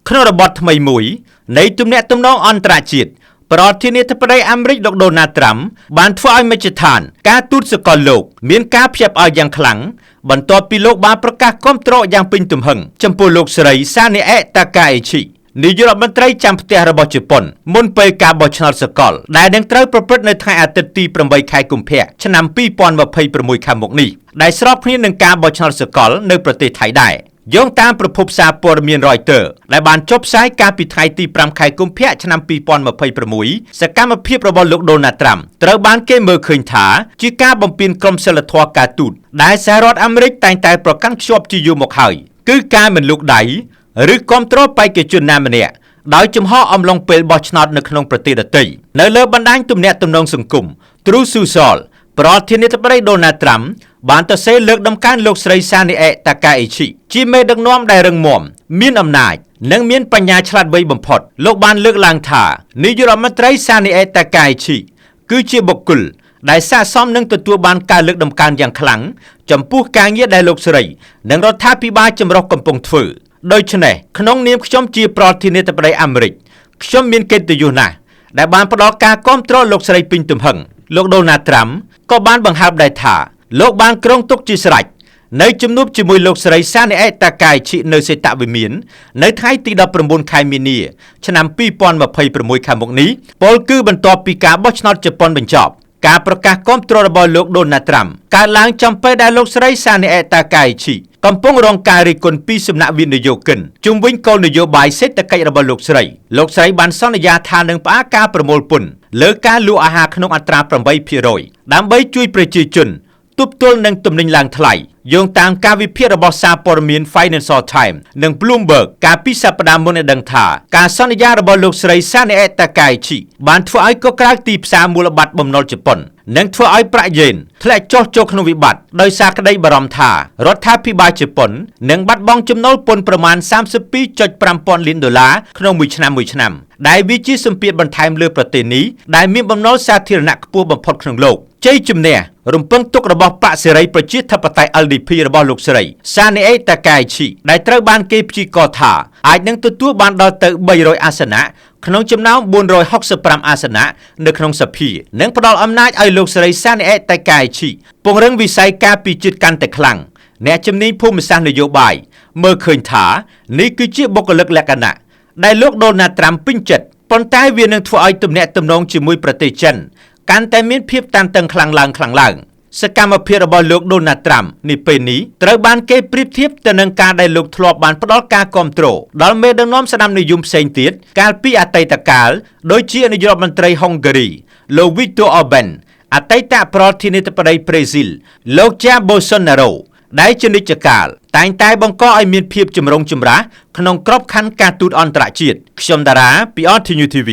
ក្នុងរបបថ្មីមួយនៃទំនាក់ទំនងអន្តរជាតិប្រធានាធិបតីអាមេរិកលោកដូណាល់ត្រាំបានធ្វើឲ្យមជ្ឈដ្ឋានការទូតសកលលោកមានការភ្ញាក់ផ្អើលយ៉ាងខ្លាំងបន្ទាប់ពីលោកបានប្រកាសគាំទ្រយ៉ាងពេញទំហឹងចំពោះលោកស្រីសានីអេតាកាអេឈីនាយករដ្ឋមន្ត្រីចាំផ្ទះរបស់ជប៉ុនមុនពេលការបោះឆ្នោតសកលដែលនឹងត្រូវប្រព្រឹត្តនៅថ្ងៃអាទិត្យទី8ខែកុម្ភៈឆ្នាំ2026ខាងមុខនេះដែលស្របគ្នានឹងការបោះឆ្នោតសកលនៅប្រទេសថៃដែរយោងតាមប្រភពសារព័ត៌មាន Reuters ដែលបានចុះផ្សាយកាលពីថ្ងៃទី5ខែកុម្ភៈឆ្នាំ2026សកម្មភាពរបស់លោកដូណាល់ត្រាំត្រូវបានគេមើលឃើញថាជាការបំពានក្រមសីលធម៌ការទូតដែលសហរដ្ឋអាមេរិកតែងតែប្រកាន់ខ្ជាប់ជាយូរមកហើយគឺការមិនលូកដៃឬគាំទ្របេក្ខជនណាម្នាក់ដោយចំហអំឡុងពេលបោះឆ្នោតនៅក្នុងប្រទេសដទៃនៅលើបណ្ដាញទំនាក់ទំនងសង្គម Truth Social ប្រធានាធិបតីដូណាល់ត្រាំបានទៅសេលើកដំកើងលោកស្រីសានីអេតាកាអេឈីជាមេដឹកនាំដែលរឹងមាំមានអំណាចនិងមានបញ្ញាឆ្លាតវៃបំផុតលោកបានលើកឡើងថានាយករដ្ឋមន្ត្រីសានីអេតាកាអេឈីគឺជាបុគ្គលដែលស័ក្តិសមនឹងទទួលបានការលើកដំកើងយ៉ាងខ្លាំងចំពោះការងារដែលលោកស្រីនិងរដ្ឋាភិបាលចម្រុះកំពុងធ្វើដូច្នេះក្នុងនាមខ្ញុំជាប្រធានាធិបតីអាមេរិកខ្ញុំមានកិត្តិយសណាស់ដែលបានផ្ដល់ការគាំទ្រលោកស្រីពេញទំហឹងលោកដូណាល់ត្រាំក៏បានបង្ហើបដែរថាលោកបានគ្រងទុកជាស្រេចនៅជំនួបជាមួយលោកស្រីសានីអេតាកាអេឈីនៅសេតវិមាននៅថ្ងៃទី19ខែមីនាឆ្នាំ2026ខាងមុខនេះពលគឺបន្ទាប់ពីការបោះឆ្នោតជប៉ុនបញ្ចប់ការប្រកាសគាំទ្ររបស់លោកដូណាល់ត្រាំកើតឡើងចំពេលដែលលោកស្រីសានីអេតាកាអេឈីកំពុងរងការរិះគន់ពីសំណាក់វិនិយោគិនជុំវិញគោលនយោបាយសេដ្ឋកិច្ចរបស់លោកស្រីបានសន្យាថានឹងផ្អាកការប្រមូលពន្ធលើការលក់អាហារក្នុងអត្រា 8% ដើម្បីជួយប្រជាជនទប់ទល់នឹងទំនិញឡើងថ្លៃយោងតាមការវិភាគរបស់សារព័ត៌មាន Financial Times និង Bloomberg កាលពីសប្តាហ៍មុនបានដឹងថាការសន្យារបស់លោកស្រីសានីអេតាកាអេឈីបានធ្វើឲ្យកក្រៅទីផ្សារមូលបត្របំណុលជប៉ុននិងធ្វើឲ្យប្រាក់យេនធ្លាក់ចុះចូលក្នុងវិបត្តិដោយសារក្តីបារម្ភថារដ្ឋាភិបាលជប៉ុននឹងបាត់បង់ចំណូលពន្ធប្រមាណ 32.5 ពាន់លានដុល្លារក្នុងមួយឆ្នាំដែលវាជាសម្ពាធបន្ថែមលើប្រទេសនេះដែលមានបំណុលសាធារណៈខ្ពស់បំផុតក្នុងលោកជ័យជំនះរំពឹងទុករបស់បកសេរីប្រជាធិបតេយ្យ LDP របស់លោកស្រីសានីអេតាកាអេឈីដែលត្រូវបានគេព្យាករណ៍ថាអាចនឹងទទួលបានដល់ទៅ300អាសនៈក្នុងចំណោម465អាសនៈនៅក្នុងសភានិងផ្ដល់អំណាចឲ្យលោកស្រីសានីអេតាកាអេឈីពង្រឹងវិស័យការពារជាតិកាន់តែខ្លាំងអ្នកជំនាញភូមិសាស្ត្រនយោបាយមើលឃើញថានេះគឺជាបុគ្គលិកលក្ខណៈដែលលោកដូណាល់ត្រាំពេញចិត្តប៉ុន្តែវានឹងធ្វើឲ្យទំនាក់ទំនងជាមួយប្រទេសចិនកាន់តែមានភាពតានតឹងខ្លាំងឡើងសកម្មភាពរបស់លោកដូណាល់ត្រាំនេះពេលនេះត្រូវបានគេប្រៀបធៀបទៅនឹងការដែលលោកធ្លាប់បានផ្ដល់ការគាំទ្រដល់មេដឹកនាំស្ដាំនិយមផ្សេងទៀតកាលពីអតីតកាលដូចជានាយករដ្ឋមន្ត្រីហុងហ្គារីលោក Viktor Orban អតីតប្រធានាធិបតីប្រេស៊ីលលោក Jair Bolsonaro ដែលជានិច្ចកាលតែងតែបង្កឲ្យមានភាពចម្រូងចម្រាសក្នុងក្របខ័ណ្ឌការទូតអន្តរជាតិខ្ញុំតារាពី RTNews TV